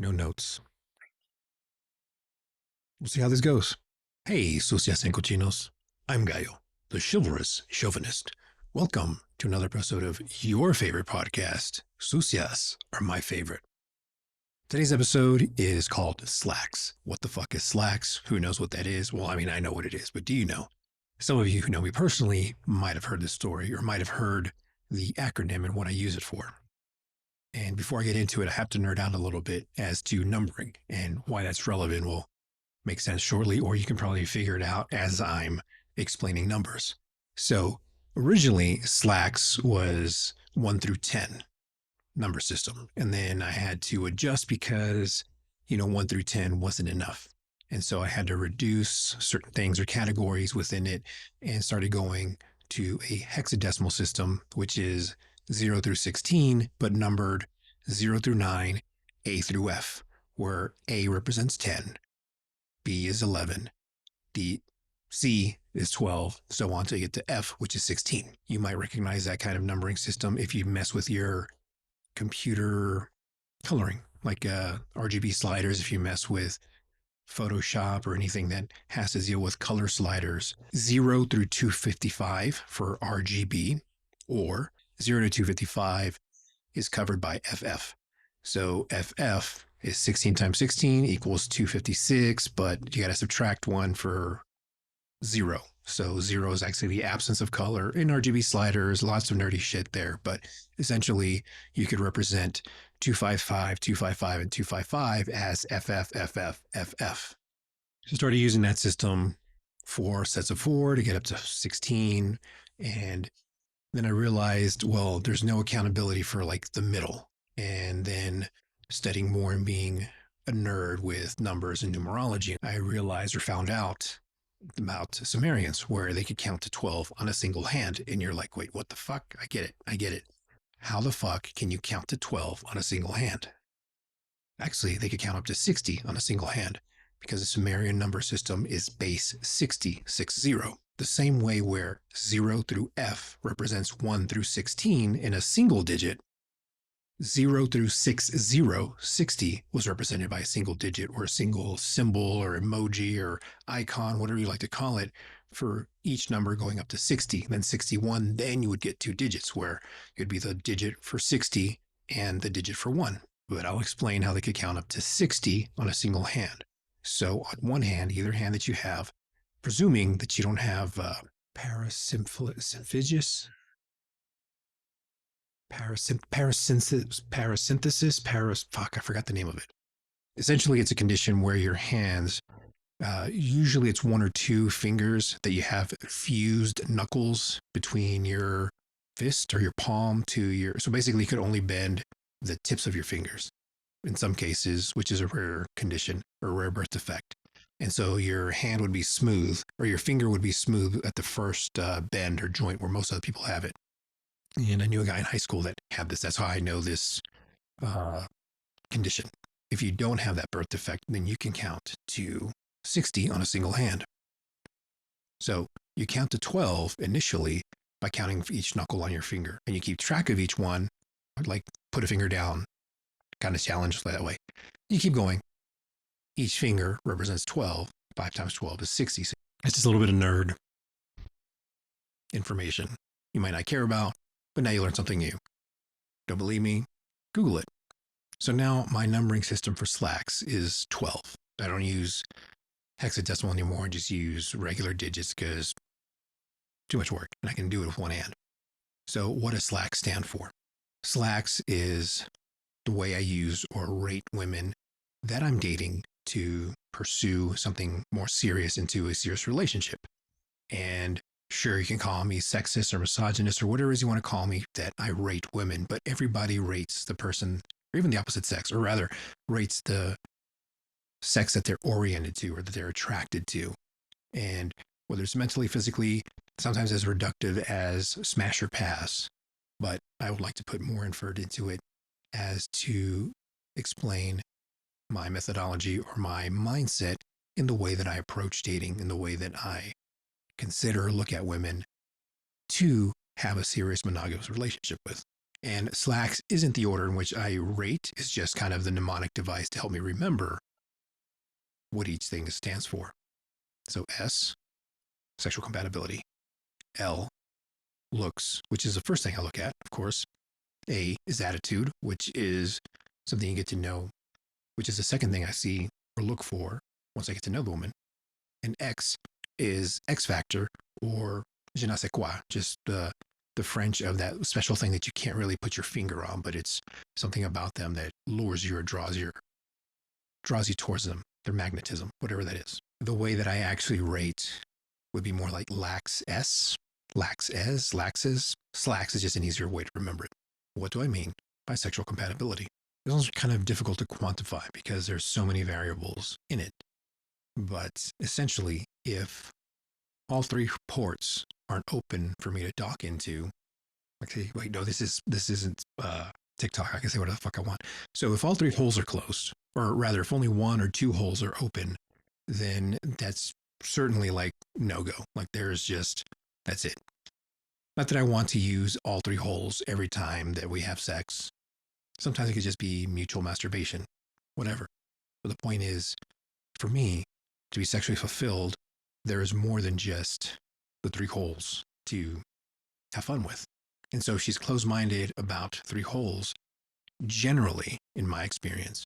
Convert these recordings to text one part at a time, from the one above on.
No notes. We'll see how this goes. Hey, sucias and cochinos. I'm Gallo, the chivalrous chauvinist. Welcome to another episode of your favorite podcast. Sucias are my favorite. Today's episode is called Slax. What the fuck is Slax? Who knows what that is? Well, I mean, I know what it is, but do you know? Some of you who know me personally might have heard this story or might have heard the acronym and what I use it for. And before I get into it, I have to nerd out a little bit as to numbering and why that's relevant will make sense shortly, or you can probably figure it out as I'm explaining numbers. So originally, Slax was 1 through 10 number system. And then I had to adjust because, 1 through 10 wasn't enough. And so I had to reduce certain things or categories within it and started going to a hexadecimal system, which is 0 through 16, but numbered 0 through 9, A through F, where A represents 10, B is 11, C is 12, so on till you get to F, which is 16. You might recognize that kind of numbering system if you mess with your computer coloring, like RGB sliders, if you mess with Photoshop or anything that has to deal with color sliders, 0 through 255 for RGB, or 0 to 255 is covered by FF. So FF is 16 times 16 equals 256, but you got to subtract 1 for 0. So 0 is actually the absence of color in RGB sliders, lots of nerdy shit there. But essentially, you could represent 255, 255, and 255 as FF, FF, FF. So I started using that system for sets of 4 to get up to 16. And then I realized, well, there's no accountability for like the middle. And then studying more and being a nerd with numbers and numerology, I realized or found out about Sumerians where they could count to 12 on a single hand. And you're like, wait, what the fuck? I get it. How the fuck can you count to 12 on a single hand? Actually, they could count up to 60 on a single hand because the Sumerian number system is base 60, 60. The same way where 0 through F represents 1 through 16 in a single digit, 0 through 60 was represented by a single digit or a single symbol or emoji or icon, whatever you like to call it, for each number going up to 60. Then 61, then you would get 2 digits where it would be the digit for 60 and the digit for 1. But I'll explain how they could count up to 60 on a single hand. So on one hand, either hand that you have, presuming that you don't have parasynthesis, I forgot the name of it. Essentially, it's a condition where your hands, usually it's 1 or 2 fingers that you have fused knuckles between your fist or your palm to your, so basically you could only bend the tips of your fingers in some cases, which is a rare condition or rare birth defect. And so your hand would be smooth, or your finger would be smooth at the first bend or joint where most other people have it. And I knew a guy in high school that had this. That's how I know this condition. If you don't have that birth defect, then you can count to 60 on a single hand. So you count to 12 initially by counting each knuckle on your finger, and you keep track of each one, like put a finger down, kind of challenge that way. You keep going. Each finger represents 12. 5 times 12 is 60. So it's just a little bit of nerd information you might not care about, but now you learn something new. Don't believe me? Google it. So now my numbering system for Slax is 12. I don't use hexadecimal anymore. I just use regular digits because too much work, and I can do it with one hand. So what does Slax stand for? Slax is the way I use or rate women that I'm dating to pursue something more serious into a serious relationship. And sure, you can call me sexist or misogynist or whatever it is you want to call me, that I rate women, but everybody rates the person, or even the opposite sex, or rather rates the sex that they're oriented to or that they're attracted to. And whether it's mentally, physically, sometimes as reductive as smash or pass, but I would like to put more effort into it as to explain my methodology or my mindset in the way that I approach dating, in the way that I consider, look at women to have a serious monogamous relationship with. And slax isn't the order in which I rate, it's just kind of the mnemonic device to help me remember what each thing stands for. So S, sexual compatibility. L, looks, which is the first thing I look at, of course. A is attitude, which is something you get to know, which is the second thing I see or look for once I get to know the woman. And X is X factor, or je ne sais quoi, just the French of that special thing that you can't really put your finger on, but it's something about them that lures you or draws you towards them, their magnetism, whatever that is. The way that I actually rate would be more like lax S, laxes. Slax is just an easier way to remember it. What do I mean by sexual compatibility? This one's kind of difficult to quantify because there's so many variables in it. But essentially, if all three ports aren't open for me to dock into, okay, wait, no, this isn't TikTok. I can say whatever the fuck I want. So if all three holes are closed, or rather, if only one or two holes are open, then that's certainly like no go. Like that's it. Not that I want to use all three holes every time that we have sex. Sometimes it could just be mutual masturbation, whatever. But the point is, for me, to be sexually fulfilled, there is more than just the three holes to have fun with. And so if she's closed-minded about three holes, generally, in my experience,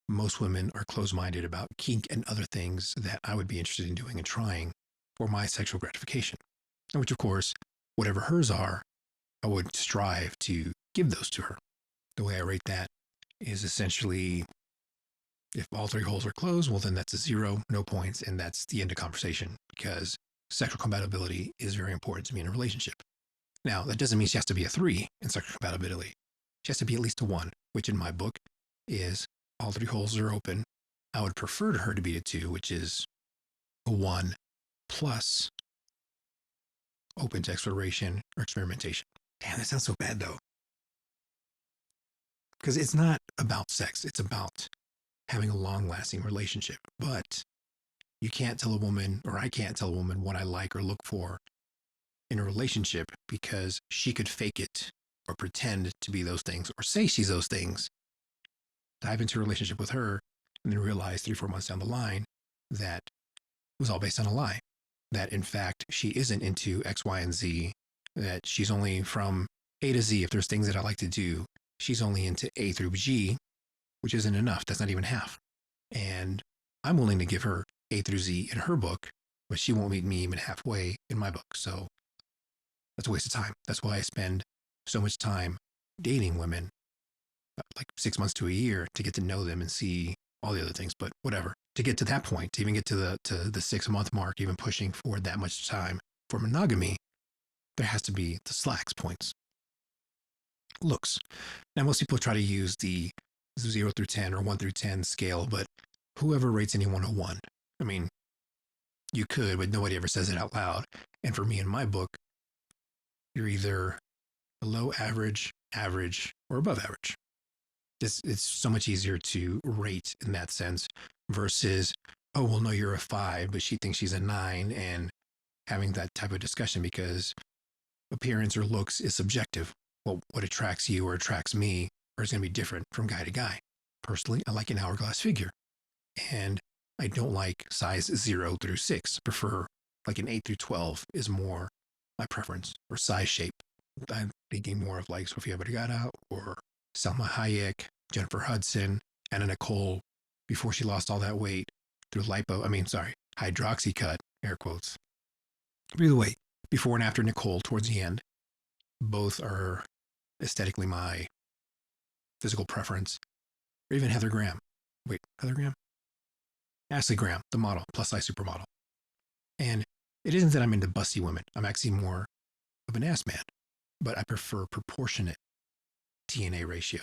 most women are closed-minded about kink and other things that I would be interested in doing and trying for my sexual gratification. Which, of course, whatever hers are, I would strive to give those to her. The way I rate that is essentially, if all three holes are closed, well, then that's a 0, no points, and that's the end of conversation, because sexual compatibility is very important to me in a relationship. Now, that doesn't mean she has to be a 3 in sexual compatibility. She has to be at least a 1, which in my book is all three holes are open. I would prefer her to be a 2, which is a 1 plus open to exploration or experimentation. Damn, that sounds so bad, though. Because it's not about sex. It's about having a long-lasting relationship. But you can't tell a woman, or I can't tell a woman what I like or look for in a relationship, because she could fake it or pretend to be those things or say she's those things, dive into a relationship with her, and then realize 3-4 months down the line that it was all based on a lie. That in fact, she isn't into X, Y, and Z, that she's only from A to Z. If there's things that I like to do, she's only into A through G, which isn't enough. That's not even half. And I'm willing to give her A through Z in her book, but she won't meet me even halfway in my book. So that's a waste of time. That's why I spend so much time dating women, like 6 months to a year, to get to know them and see all the other things. But whatever. To get to that point, to even get to the 6-month mark, even pushing forward that much time for monogamy, there has to be the slax points. Looks. Now, most people try to use the 0 through 10 or 1 through 10 scale, but whoever rates anyone a 1. I mean, you could, but nobody ever says it out loud. And for me, in my book, you're either below average, average, or above average. It's so much easier to rate in that sense versus, oh, well, no, you're a 5, but she thinks she's a 9, and having that type of discussion, because appearance or looks is subjective. Well, what attracts you or attracts me is going to be different from guy to guy. Personally, I like an hourglass figure, and I don't like size 0 through 6. Prefer like an 8 through 12 is more my preference, or size shape. I'm thinking more of like Sofia Vergara or Salma Hayek, Jennifer Hudson, Anna Nicole, before she lost all that weight through hydroxy cut, air quotes. By the way, before and after Nicole towards the end, both are aesthetically my physical preference. Or even Heather Graham. Wait, Heather Graham? Ashley Graham, the model, plus size supermodel. And it isn't that I'm into busty women. I'm actually more of an ass man, but I prefer proportionate DNA ratio.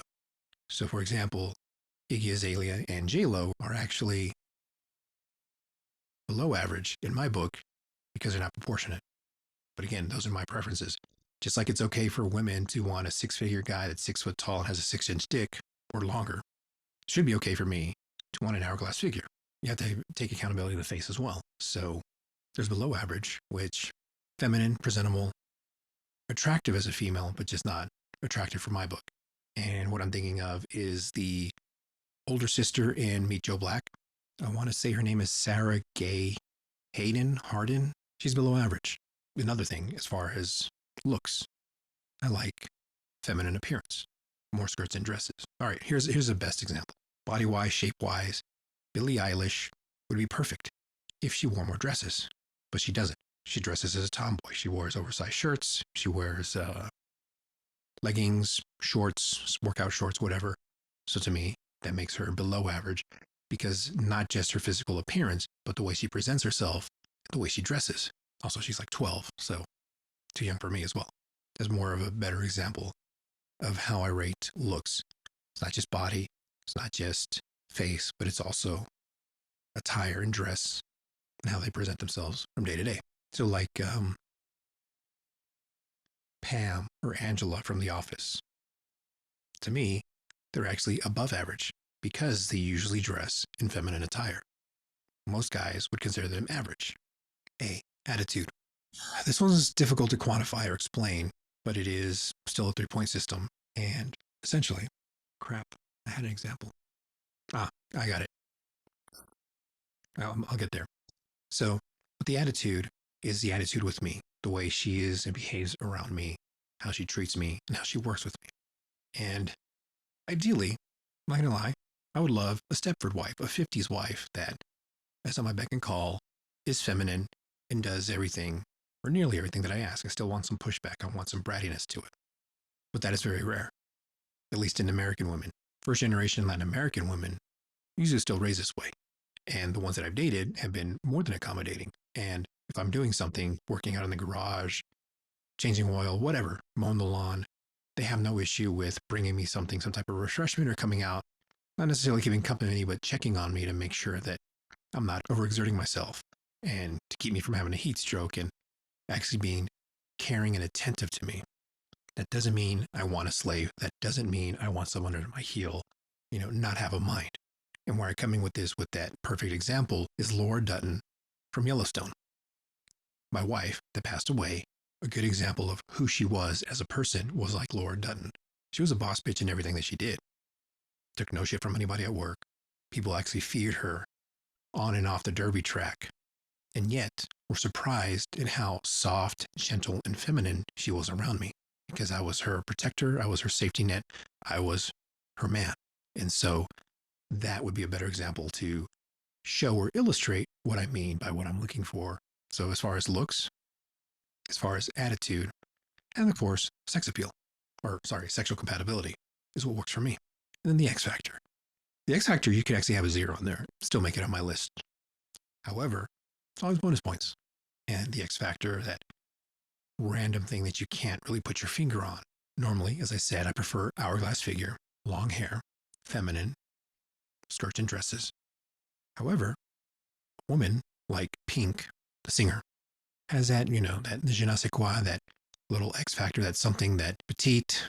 So, for example, Iggy Azalea and J-Lo are actually below average in my book because they're not proportionate. But again, those are my preferences. Just like it's okay for women to want a 6-figure guy that's 6 foot tall and has a 6-inch dick or longer. It should be okay for me to want an hourglass figure. You have to take accountability of the face as well. So there's below average, which feminine, presentable, attractive as a female, but just not attractive for my book. And what I'm thinking of is the older sister in Meet Joe Black. I want to say her name is Sarah Gay Harden. She's below average. Another thing, as far as looks, I like feminine appearance, more skirts and dresses. All right, here's the best example. Body-wise, shape-wise, Billie Eilish would be perfect if she wore more dresses, but she doesn't. She dresses as a tomboy. She wears oversized shirts. She wears leggings, shorts, workout shorts, whatever. So to me, that makes her below average because not just her physical appearance, but the way she presents herself, the way she dresses. Also, she's like 12, so too young for me as well. That's more of a better example of how I rate looks. It's not just body, it's not just face, but it's also attire and dress and how they present themselves from day to day. So like Pam or Angela from The Office. To me, they're actually above average because they usually dress in feminine attire. Most guys would consider them average. A, attitude. This one's difficult to quantify or explain, but it is still a 3-point system. And essentially, crap, I had an example. I got it. I'll get there. So, with the attitude is the attitude with me, the way she is and behaves around me, how she treats me, and how she works with me. And ideally, I'm not going to lie, I would love a Stepford wife, a 50s wife that is on my beck and call, is feminine, and does everything, or nearly everything that I ask. I still want some pushback. I want some brattiness to it. But that is very rare, at least in American women. First generation Latin American women usually still raised this way. And the ones that I've dated have been more than accommodating. And if I'm doing something, working out in the garage, changing oil, whatever, mowing the lawn, they have no issue with bringing me something, some type of refreshment or coming out, not necessarily giving company, but checking on me to make sure that I'm not overexerting myself and to keep me from having a heat stroke and actually being caring and attentive to me. That doesn't mean I want a slave. That doesn't mean I want someone under my heel, not have a mind. And where I'm coming with this, with that perfect example, is Laura Dutton from Yellowstone. My wife that passed away, a good example of who she was as a person was like Laura Dutton. She was a boss bitch in everything that she did. Took no shit from anybody at work. People actually feared her on and off the derby track. And yet were surprised in how soft, gentle, and feminine she was around me. Because I was her protector, I was her safety net, I was her man. And so that would be a better example to show or illustrate what I mean by what I'm looking for. So as far as looks, as far as attitude, and of course, sexual compatibility is what works for me. And then the X factor. The X factor, you could actually have a 0 on there, still make it on my list. However, it's always bonus points. And the X factor, that random thing that you can't really put your finger on. Normally, as I said, I prefer hourglass figure, long hair, feminine, skirts and dresses. However, a woman like Pink, the singer, has that, that je ne sais quoi, that little X factor, that's something that petite,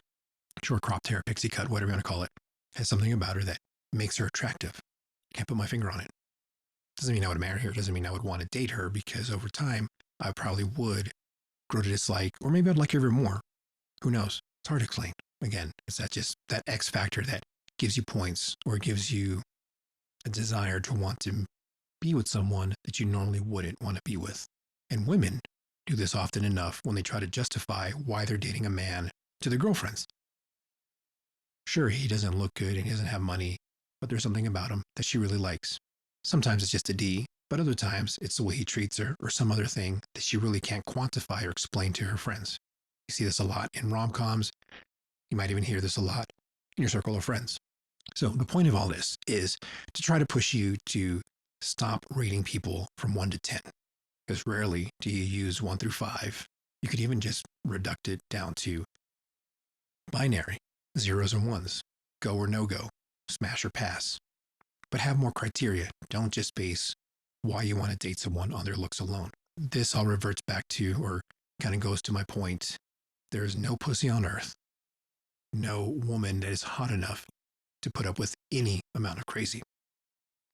short cropped hair, pixie cut, whatever you want to call it, has something about her that makes her attractive. Can't put my finger on it. Doesn't mean I would marry her. Doesn't mean I would want to date her, because over time, I probably would grow to dislike, or maybe I'd like her even more. Who knows? It's hard to explain. Again, it's that X factor that gives you points or gives you a desire to want to be with someone that you normally wouldn't want to be with. And women do this often enough when they try to justify why they're dating a man to their girlfriends. Sure, he doesn't look good and he doesn't have money, but there's something about him that she really likes. Sometimes it's just a D, but other times it's the way he treats her or some other thing that she really can't quantify or explain to her friends. You see this a lot in rom-coms. You might even hear this a lot in your circle of friends. So the point of all this is to try to push you to stop rating people from 1 to 10, because rarely do you use 1 through 5. You could even just reduct it down to binary, 0s and 1s, go or no go, smash or pass. But have more criteria. Don't just base why you want to date someone on their looks alone. This all reverts back to, or kind of goes to my point, there is no pussy on earth, no woman that is hot enough to put up with any amount of crazy.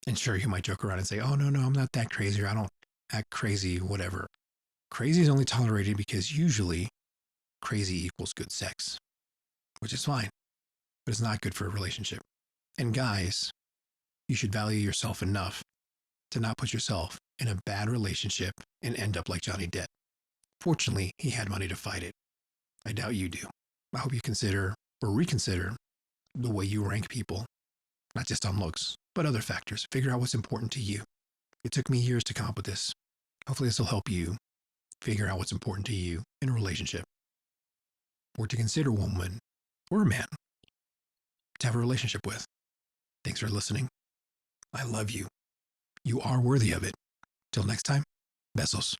And sure, you might joke around and say, oh, no, I'm not that crazy, or I don't act crazy, whatever. Crazy is only tolerated because usually crazy equals good sex. which is fine, but it's not good for a relationship. And guys, you should value yourself enough to not put yourself in a bad relationship and end up like Johnny Depp. Fortunately, he had money to fight it. I doubt you do. I hope you consider or reconsider the way you rank people, not just on looks, but other factors. Figure out what's important to you. It took me years to come up with this. Hopefully this will help you figure out what's important to you in a relationship, or to consider a woman or a man to have a relationship with. Thanks for listening. I love you. You are worthy of it. Till next time, besos.